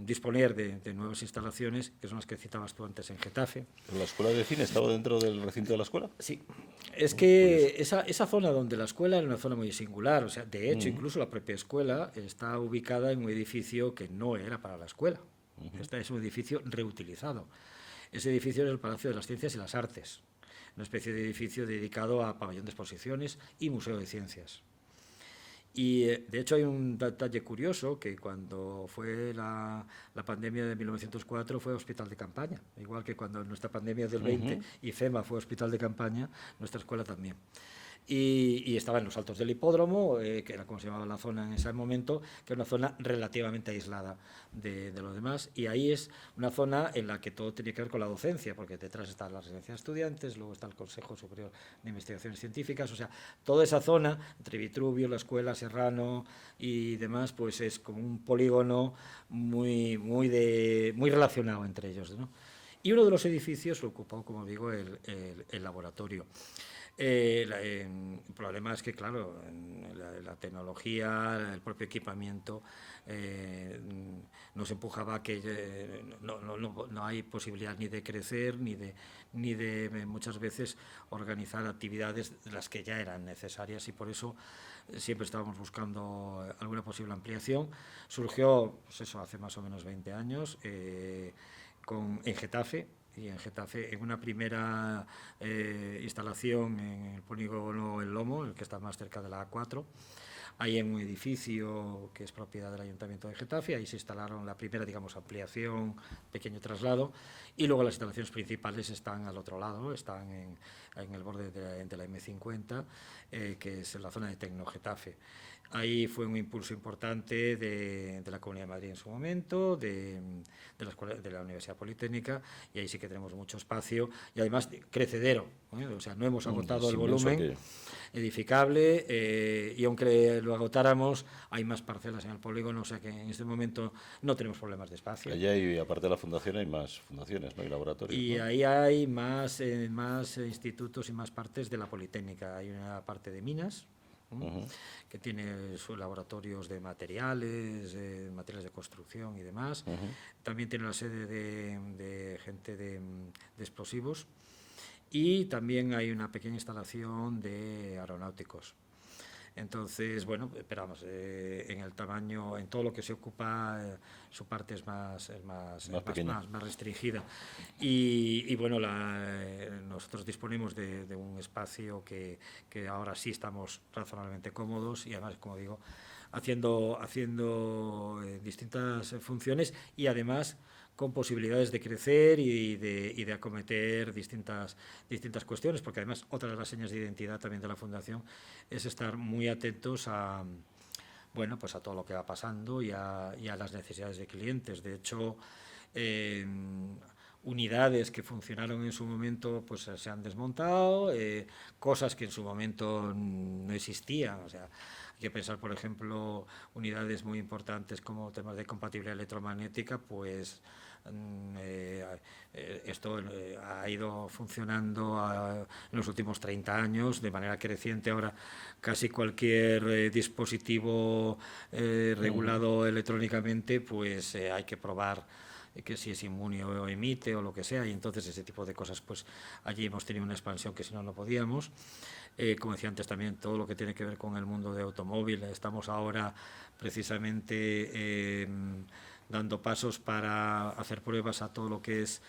disponer de nuevas instalaciones, que son las que citabas tú antes en Getafe. ¿Pero la escuela de cine estaba dentro del recinto de la escuela? Sí, es que esa zona donde la escuela era una zona muy singular, o sea, de hecho, incluso la propia escuela está ubicada en un edificio que no era para la escuela. Este es un edificio reutilizado. Ese edificio es el Palacio de las Ciencias y las Artes, una especie de edificio dedicado a pabellón de exposiciones y museo de ciencias. Y de hecho hay un detalle curioso, que cuando fue la pandemia de 1904 fue hospital de campaña, igual que cuando nuestra pandemia del 20 IFEMA fue hospital de campaña, nuestra escuela también. Y estaba en los altos del hipódromo, que era como se llamaba la zona en ese momento, que era una zona relativamente aislada de lo demás, y ahí es una zona en la que todo tenía que ver con la docencia, porque detrás está la residencia de estudiantes, luego está el Consejo Superior de Investigaciones Científicas, o sea, toda esa zona, entre Vitruvio, la escuela, Serrano y demás, pues es como un polígono muy relacionado entre ellos, ¿no? Y uno de los edificios lo ocupó, como digo, el laboratorio. El problema es que, claro, la tecnología, el propio equipamiento nos empujaba a que no hay posibilidad ni de crecer ni de muchas veces organizar actividades de las que ya eran necesarias, y por eso siempre estábamos buscando alguna posible ampliación. Surgió, pues eso, hace más o menos 20 años en Getafe. Y en Getafe, en una primera instalación en el polígono El Lomo, el que está más cerca de la A4, ahí en un edificio que es propiedad del Ayuntamiento de Getafe, ahí se instalaron la primera, digamos, ampliación, pequeño traslado, y luego las instalaciones principales están al otro lado, están en el borde de la M50, que es en la zona de Tecno Getafe. Ahí fue un impulso importante de la Comunidad de Madrid en su momento, de la Universidad Politécnica, y ahí sí que tenemos mucho espacio y además crecedero, o sea, no hemos agotado el volumen edificable, y aunque lo agotáramos, hay más parcelas en el polígono, o sea que en este momento no tenemos problemas de espacio. Allí hay, aparte de la fundación, hay más fundaciones, ¿no? Y laboratorios. Y ¿no? ahí hay más institutos y más partes de la Politécnica. Hay una parte de minas, que tiene sus laboratorios de materiales de construcción y demás. También tiene la sede de gente de explosivos, y también hay una pequeña instalación de aeronáuticos. Entonces, bueno, esperamos, en el tamaño, en todo lo que se ocupa, su parte es más restringida. Y bueno, nosotros disponemos de un espacio que ahora sí estamos razonablemente cómodos, y además, como digo, haciendo distintas funciones, y además con posibilidades de crecer y de acometer distintas cuestiones, porque además otra de las señas de identidad también de la Fundación es estar muy atentos a, bueno, pues a todo lo que va pasando y a las necesidades de clientes. De hecho, unidades que funcionaron en su momento pues se han desmontado, cosas que en su momento no existían, o sea, hay que pensar, por ejemplo, unidades muy importantes como temas de compatibilidad electromagnética, pues esto ha ido funcionando en los últimos 30 años de manera creciente. Ahora casi cualquier dispositivo regulado electrónicamente, pues hay que probar que si es inmune o emite o lo que sea, y entonces ese tipo de cosas, pues allí hemos tenido una expansión que si no podíamos. Como decía antes también, todo lo que tiene que ver con el mundo de automóvil, estamos ahora precisamente dando pasos para hacer pruebas a todo lo que es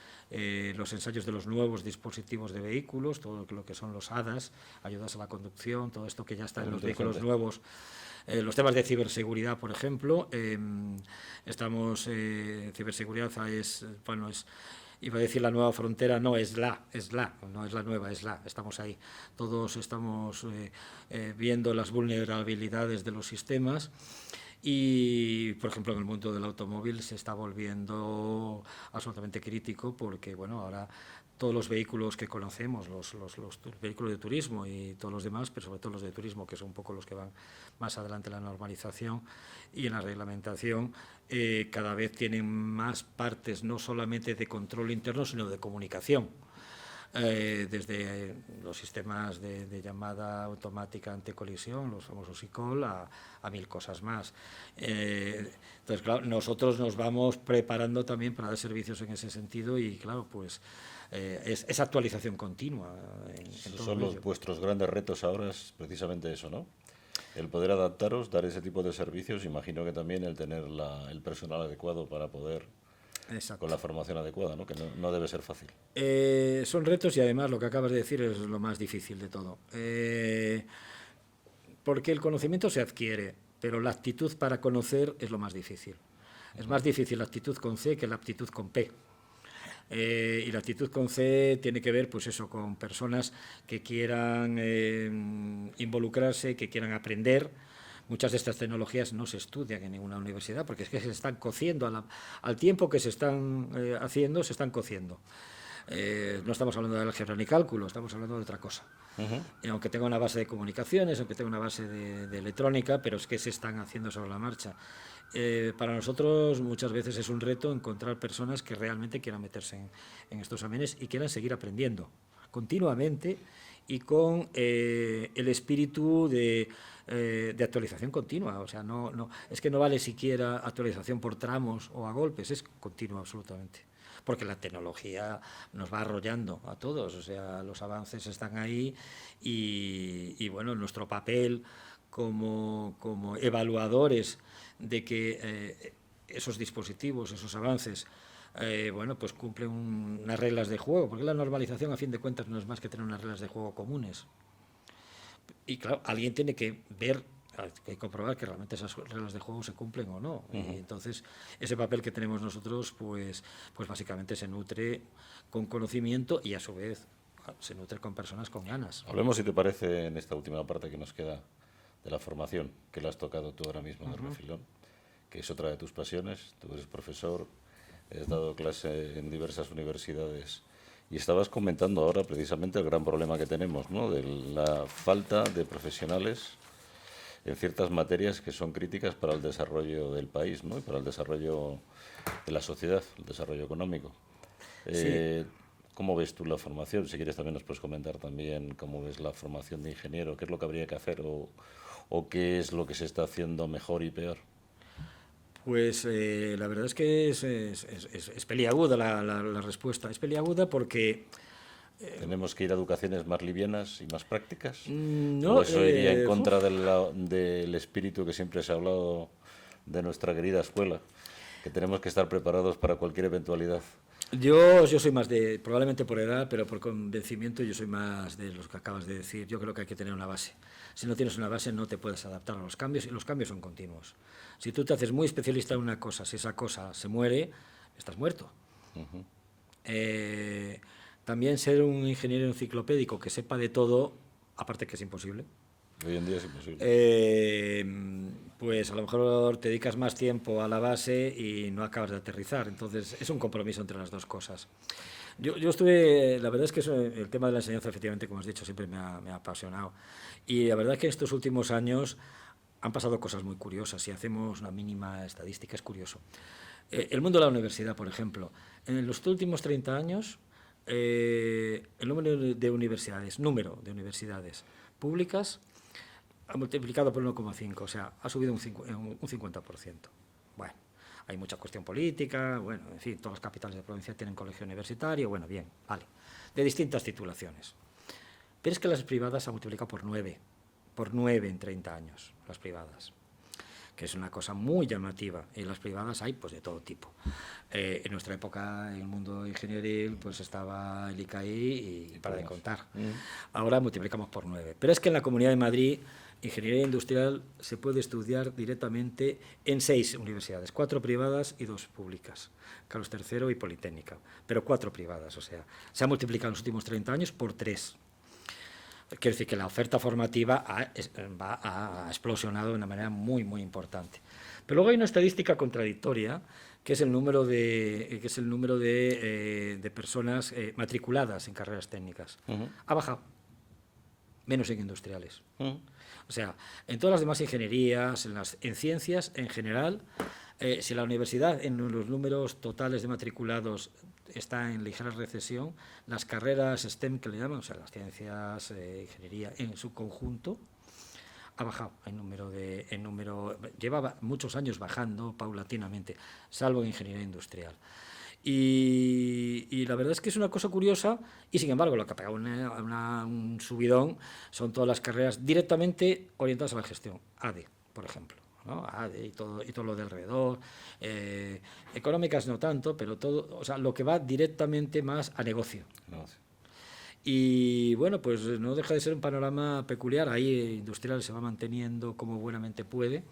los ensayos de los nuevos dispositivos de vehículos, todo lo que son los ADAS, ayudas a la conducción, todo esto que ya está en los vehículos nuevos. Los temas de ciberseguridad, por ejemplo, ciberseguridad iba a decir la nueva frontera, no, no es la nueva, estamos ahí. Todos estamos viendo las vulnerabilidades de los sistemas. Y, por ejemplo, en el mundo del automóvil se está volviendo absolutamente crítico porque, bueno, ahora todos los vehículos que conocemos, los vehículos de turismo y todos los demás, pero sobre todo los de turismo, que son un poco los que van más adelante en la normalización y en la reglamentación, cada vez tienen más partes, no solamente de control interno, sino de comunicación. Desde los sistemas de llamada automática anticolisión, los famosos eCall, a mil cosas más. Entonces, claro, nosotros nos vamos preparando también para dar servicios en ese sentido y, claro, pues es actualización continua. Son vuestros grandes retos ahora, es precisamente eso, ¿no? El poder adaptaros, dar ese tipo de servicios, imagino que también el tener el personal adecuado para poder... Exacto. Con la formación adecuada, ¿no? Que no debe ser fácil. Son retos y además lo que acabas de decir es lo más difícil de todo. Porque el conocimiento se adquiere, pero la actitud para conocer es lo más difícil. Es más difícil la actitud con C que la actitud con P. Y la actitud con C tiene que ver, pues eso, con personas que quieran involucrarse, que quieran aprender. Muchas de estas tecnologías no se estudian en ninguna universidad porque es que se están cociendo al tiempo que se están haciendo, se están cociendo. No estamos hablando de álgebra ni cálculo, estamos hablando de otra cosa. Y aunque tenga una base de comunicaciones, aunque tenga una base de electrónica, pero es que se están haciendo sobre la marcha. Para nosotros muchas veces es un reto encontrar personas que realmente quieran meterse en estos exámenes y quieran seguir aprendiendo continuamente y con el espíritu de actualización continua. O sea, es que no vale siquiera actualización por tramos o a golpes, es continua absolutamente. Porque la tecnología nos va arrollando a todos, o sea, los avances están ahí y bueno, nuestro papel como evaluadores de que esos dispositivos, esos avances, bueno, pues cumplen unas reglas de juego, porque la normalización a fin de cuentas no es más que tener unas reglas de juego comunes. Y claro, alguien tiene que ver, hay que comprobar que realmente esas reglas de juego se cumplen o no. Y entonces ese papel que tenemos nosotros pues básicamente se nutre con conocimiento y a su vez se nutre con personas con ganas. Hablemos, si te parece, en esta última parte que nos queda de la formación, que la has tocado tú ahora mismo de refilón, que es otra de tus pasiones. Tú eres profesor, has dado clase en diversas universidades y estabas comentando ahora precisamente el gran problema que tenemos, ¿no? De la falta de profesionales en ciertas materias que son críticas para el desarrollo del país, ¿no? Y para el desarrollo de la sociedad, el desarrollo económico. Sí. ¿Cómo ves tú la formación? Si quieres también nos puedes comentar también cómo ves la formación de ingeniero, qué es lo que habría que hacer o qué es lo que se está haciendo mejor y peor. Pues la verdad es que es peliaguda la respuesta. Es peliaguda porque... ¿Tenemos que ir a educaciones más livianas y más prácticas? No, ¿O eso iría en contra del espíritu que siempre se ha hablado de nuestra querida escuela? Que tenemos que estar preparados para cualquier eventualidad. Yo soy más de, probablemente por edad, pero por convencimiento, yo soy más de los que acabas de decir. Yo creo que hay que tener una base. Si no tienes una base no te puedes adaptar a los cambios y los cambios son continuos. Si tú te haces muy especialista en una cosa, si esa cosa se muere, estás muerto. También ser un ingeniero enciclopédico que sepa de todo, aparte que es imposible. Hoy en día es imposible. Pues a lo mejor te dedicas más tiempo a la base y no acabas de aterrizar. Entonces es un compromiso entre las dos cosas. Yo estuve, la verdad es que el tema de la enseñanza, efectivamente, como has dicho, siempre me ha apasionado. Y la verdad es que estos últimos años han pasado cosas muy curiosas. Si hacemos una mínima estadística, es curioso. El mundo de la universidad, por ejemplo. En los últimos 30 años, el número de universidades públicas ha multiplicado por 1,5, o sea, ha subido un 50%. Bueno, hay mucha cuestión política, bueno, en fin, todas las capitales de provincia tienen colegio universitario, bueno, bien, vale, de distintas titulaciones. Pero es que las privadas se han multiplicado por 9 en 30 años, las privadas, que es una cosa muy llamativa. En las privadas hay pues de todo tipo. En nuestra época, en el mundo ingenieril, pues estaba el ICAI y para de contar. Ahora multiplicamos por 9. Pero es que en la Comunidad de Madrid, ingeniería industrial se puede estudiar directamente en 6 universidades, 4 privadas y 2 públicas, Carlos III y Politécnica, pero 4 privadas, o sea, se ha multiplicado en los últimos 30 años por 3. Quiero decir que la oferta formativa ha explosionado de una manera muy, muy importante. Pero luego hay una estadística contradictoria, que es el número de personas matriculadas en carreras técnicas. Ha bajado, menos en industriales. O sea, en todas las demás ingenierías, en ciencias en general, si la universidad en los números totales de matriculados está en ligera recesión, las carreras STEM que le llaman, o sea, las ciencias, ingeniería en su conjunto, ha bajado el número, llevaba muchos años bajando paulatinamente, salvo en ingeniería industrial. Y la verdad es que es una cosa curiosa, y sin embargo lo que ha pegado un subidón son todas las carreras directamente orientadas a la gestión, ADE, por ejemplo, ¿no? ADE y todo lo de alrededor, económicas no tanto, pero todo, o sea, lo que va directamente más a negocio. Y bueno, pues no deja de ser un panorama peculiar. Ahí industrial se va manteniendo como buenamente puede,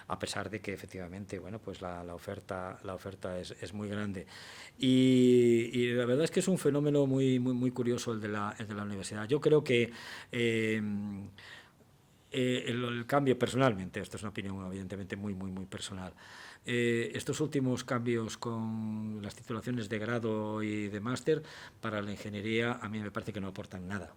a pesar de que efectivamente, bueno, pues la oferta es muy grande. Y la verdad es que es un fenómeno muy, muy, muy curioso el de la universidad. Yo creo que el cambio, personalmente, esto es una opinión evidentemente muy, muy, muy personal, estos últimos cambios con las titulaciones de grado y de máster para la ingeniería a mí me parece que no aportan nada.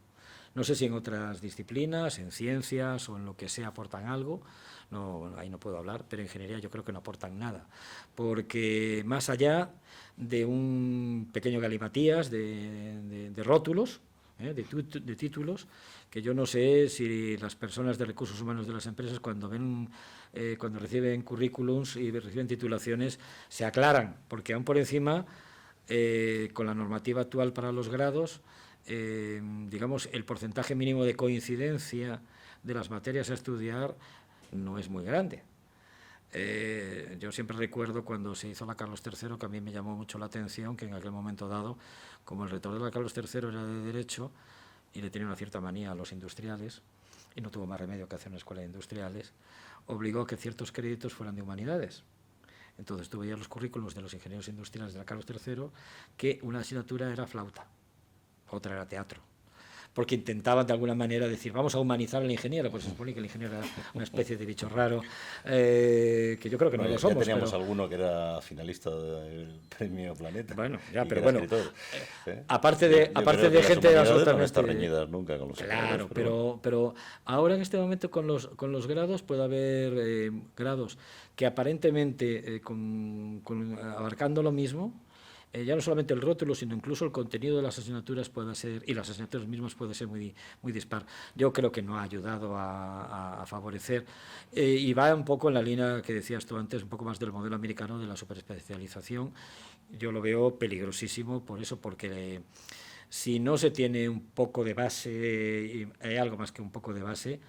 No sé si en otras disciplinas, en ciencias o en lo que sea aportan algo, no, ahí no puedo hablar, pero en ingeniería yo creo que no aportan nada, porque más allá de un pequeño galimatías de rótulos, de títulos, que yo no sé si las personas de recursos humanos de las empresas cuando reciben currículums y reciben titulaciones se aclaran, porque aún por encima, con la normativa actual para los grados, digamos, el porcentaje mínimo de coincidencia de las materias a estudiar no es muy grande. Yo siempre recuerdo cuando se hizo la Carlos III, que a mí me llamó mucho la atención que en aquel momento dado, como el rector de la Carlos III era de Derecho y le tenía una cierta manía a los industriales, y no tuvo más remedio que hacer una escuela de industriales, obligó a que ciertos créditos fueran de humanidades. Entonces tú veías los currículos de los ingenieros industriales de la Carlos III que una asignatura era flauta, otra era teatro, porque intentaban de alguna manera decir, vamos a humanizar al ingeniero, pues se supone que el ingeniero era una especie de bicho raro, que yo creo que no lo somos. Ya teníamos alguno que era finalista del Premio Planeta. Bueno, ya, pero bueno, aparte de gente absolutamente... No están reñidas nunca con los claro, pero ahora en este momento con los grados puede haber grados que aparentemente abarcando lo mismo, ya no solamente el rótulo, sino incluso el contenido de las asignaturas puede ser, y las asignaturas mismas puede ser muy, muy dispar. Yo creo que no ha ayudado a favorecer, y va un poco en la línea que decías tú antes, un poco más del modelo americano de la superespecialización. Yo lo veo peligrosísimo por eso, porque si no se tiene un poco de base, y hay algo más que un poco de base,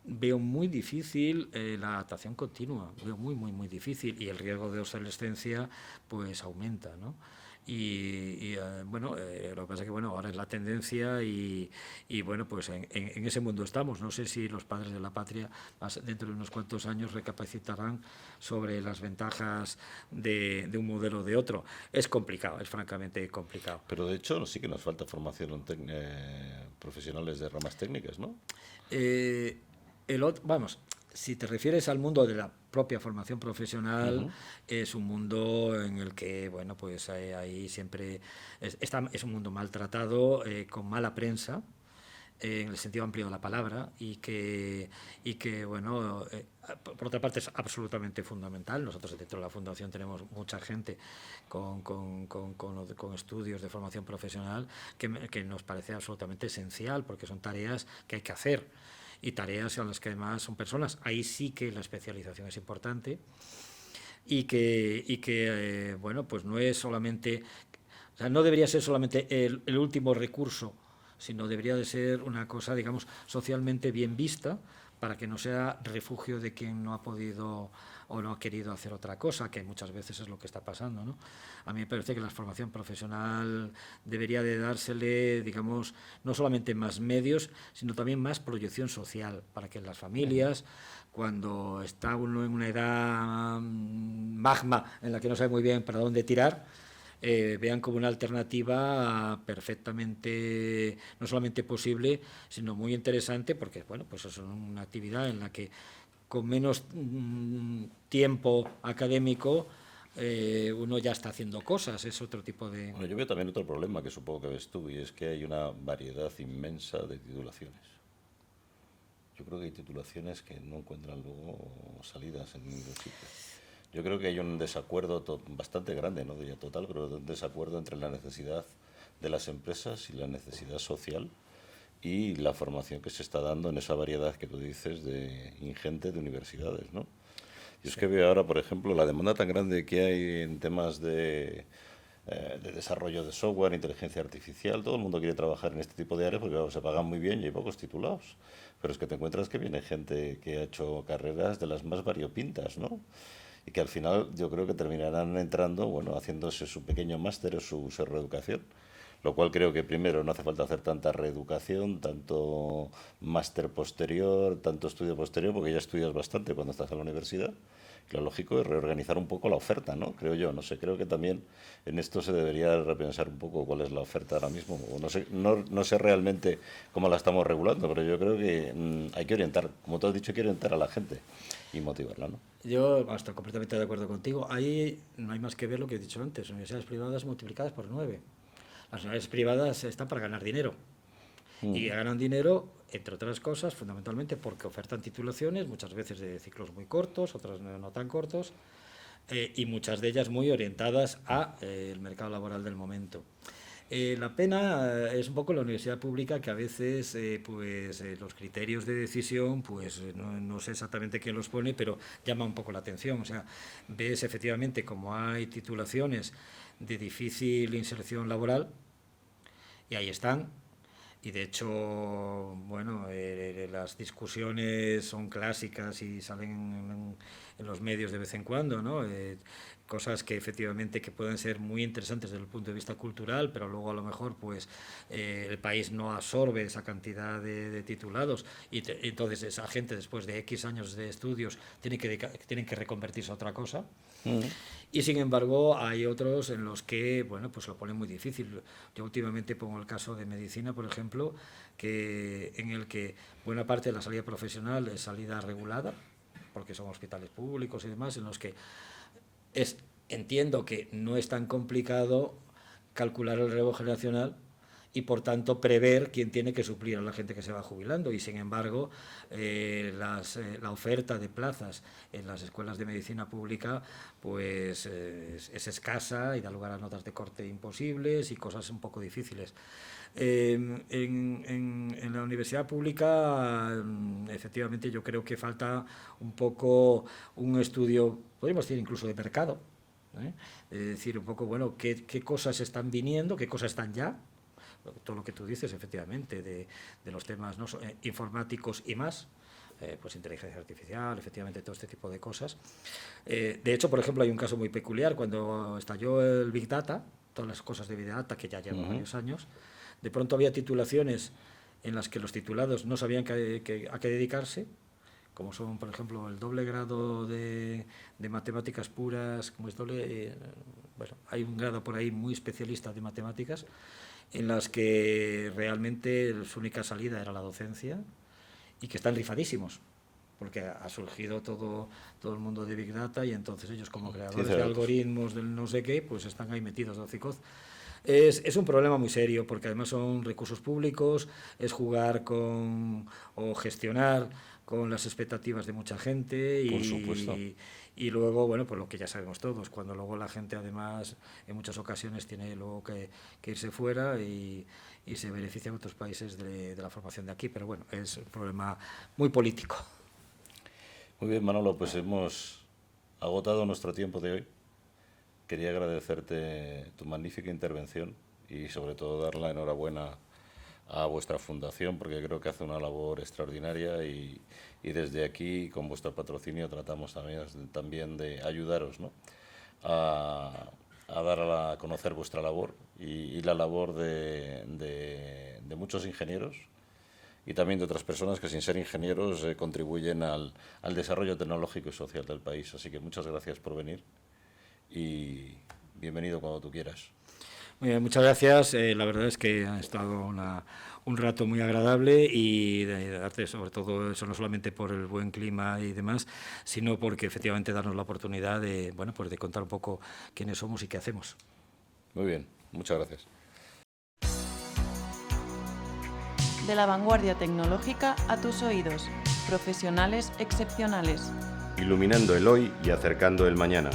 veo muy difícil la adaptación continua, veo muy, muy, muy difícil, y el riesgo de obsolescencia pues aumenta, ¿no? Bueno, lo que pasa es que bueno, ahora es la tendencia y bueno, pues en ese mundo estamos. No sé si los padres de la patria dentro de unos cuantos años recapacitarán sobre las ventajas de un modelo o de otro. Es complicado, es francamente complicado. Pero de hecho sí que nos falta formación profesionales de ramas técnicas, ¿no? Vamos, si te refieres al mundo de la propia formación profesional, es un mundo en el que, bueno, pues ahí siempre es un mundo maltratado, con mala prensa, en el sentido amplio de la palabra, y que bueno, por otra parte es absolutamente fundamental. Nosotros dentro de la Fundación tenemos mucha gente con estudios de formación profesional que nos parece absolutamente esencial, porque son tareas que hay que hacer y tareas a las que además son personas. Ahí sí que la especialización es importante y que bueno, pues no es solamente, o sea, no debería ser solamente el último recurso, sino debería de ser una cosa, digamos, socialmente bien vista, para que no sea refugio de quien no ha podido o no ha querido hacer otra cosa, que muchas veces es lo que está pasando, ¿no? A mí me parece que la formación profesional debería de dársele, digamos, no solamente más medios, sino también más proyección social, para que las familias, cuando está uno en una edad magma en la que no sabe muy bien para dónde tirar, vean como una alternativa perfectamente, no solamente posible, sino muy interesante, porque bueno, pues es una actividad en la que con menos tiempo académico uno ya está haciendo cosas, es otro tipo de... Bueno, yo veo también otro problema que supongo que ves tú, y es que hay una variedad inmensa de titulaciones. Yo creo que hay titulaciones que no encuentran luego salidas en ningún sitio. Yo creo que hay un desacuerdo bastante grande, no diría total, pero un desacuerdo entre la necesidad de las empresas y la necesidad social y la formación que se está dando en esa variedad que tú dices de ingente de universidades, ¿no? Yo es que veo ahora, por ejemplo, la demanda tan grande que hay en temas de desarrollo de software, inteligencia artificial. Todo el mundo quiere trabajar en este tipo de áreas porque claro, se pagan muy bien y hay pocos titulados. Pero es que te encuentras que viene gente que ha hecho carreras de las más variopintas, ¿no? Y que al final yo creo que terminarán entrando, bueno, haciéndose su pequeño máster o su reeducación. Lo cual creo que primero no hace falta hacer tanta reeducación, tanto máster posterior, tanto estudio posterior, porque ya estudias bastante cuando estás en la universidad. Y lo lógico es reorganizar un poco la oferta, ¿no? Creo yo, no sé, creo que también en esto se debería repensar un poco cuál es la oferta ahora mismo. O no sé realmente cómo la estamos regulando, pero yo creo que hay que orientar, como tú has dicho, hay que orientar a la gente y motivarla, ¿no? Yo estoy completamente de acuerdo contigo. Ahí no hay más que ver lo que he dicho antes, universidades privadas multiplicadas por 9. Las universidades privadas están para ganar dinero. Y ganan dinero, entre otras cosas, fundamentalmente porque ofertan titulaciones, muchas veces de ciclos muy cortos, otras no tan cortos, y muchas de ellas muy orientadas a el mercado laboral del momento. La pena es un poco la universidad pública, que a veces los criterios de decisión, pues no sé exactamente quién los pone, pero llama un poco la atención. O sea, ves efectivamente como hay titulaciones de difícil inserción laboral, y ahí están. Y de hecho, bueno, las discusiones son clásicas y salen en los medios de vez en cuando, ¿no? Cosas que efectivamente que pueden ser muy interesantes desde el punto de vista cultural, pero luego a lo mejor pues el país no absorbe esa cantidad de titulados y entonces esa gente después de X años de estudios tienen que reconvertirse a otra cosa. Y sin embargo hay otros en los que, bueno, pues lo ponen muy difícil. Yo últimamente pongo el caso de medicina, por ejemplo, en el que buena parte de la salida profesional es salida regulada, porque son hospitales públicos y demás, en los que entiendo que no es tan complicado calcular el relevo generacional y por tanto prever quién tiene que suplir a la gente que se va jubilando, y sin embargo la oferta de plazas en las escuelas de medicina pública pues es escasa y da lugar a notas de corte imposibles y cosas un poco difíciles. En la universidad pública efectivamente yo creo que falta un poco un estudio, podríamos decir incluso de mercado, es decir, un poco, bueno, qué cosas están viniendo, qué cosas están ya, todo lo que tú dices, efectivamente, de los temas, ¿no?, informáticos y más, pues inteligencia artificial, efectivamente, todo este tipo de cosas. De hecho, por ejemplo, hay un caso muy peculiar. Cuando estalló el Big Data, todas las cosas de Big Data, que ya llevan varios años. De pronto había titulaciones en las que los titulados no sabían a qué dedicarse, como son, por ejemplo, el doble grado de matemáticas puras, como es doble, bueno, hay un grado por ahí muy especialista de matemáticas, en las que realmente su única salida era la docencia, y que están rifadísimos, porque ha surgido todo el mundo de Big Data, y entonces ellos, como creadores de algoritmos del no sé qué, pues están ahí metidos de hocicoz. Es un problema muy serio, porque además son recursos públicos, es jugar con o gestionar con las expectativas de mucha gente, Por supuesto. y luego, bueno, pues lo que ya sabemos todos, cuando luego la gente además en muchas ocasiones tiene luego que irse fuera y se beneficia en otros países de la formación de aquí, pero bueno, es un problema muy político. Muy bien, Manolo, pues hemos agotado nuestro tiempo de hoy. Quería agradecerte tu magnífica intervención y sobre todo dar la enhorabuena a vuestra fundación, porque creo que hace una labor extraordinaria, y desde aquí, con vuestro patrocinio, tratamos también de ayudaros, ¿no?, a dar a conocer vuestra labor y la labor de muchos ingenieros y también de otras personas que, sin ser ingenieros, contribuyen al desarrollo tecnológico y social del país. Así que muchas gracias por venir y bienvenido cuando tú quieras. Muy bien, muchas gracias. La verdad es que ha estado un rato muy agradable, y de darte sobre todo eso, no solamente por el buen clima y demás, sino porque efectivamente darnos la oportunidad de, bueno, pues de contar un poco quiénes somos y qué hacemos. Muy bien, muchas gracias. De la vanguardia tecnológica a tus oídos. Profesionales excepcionales. Iluminando el hoy y acercando el mañana.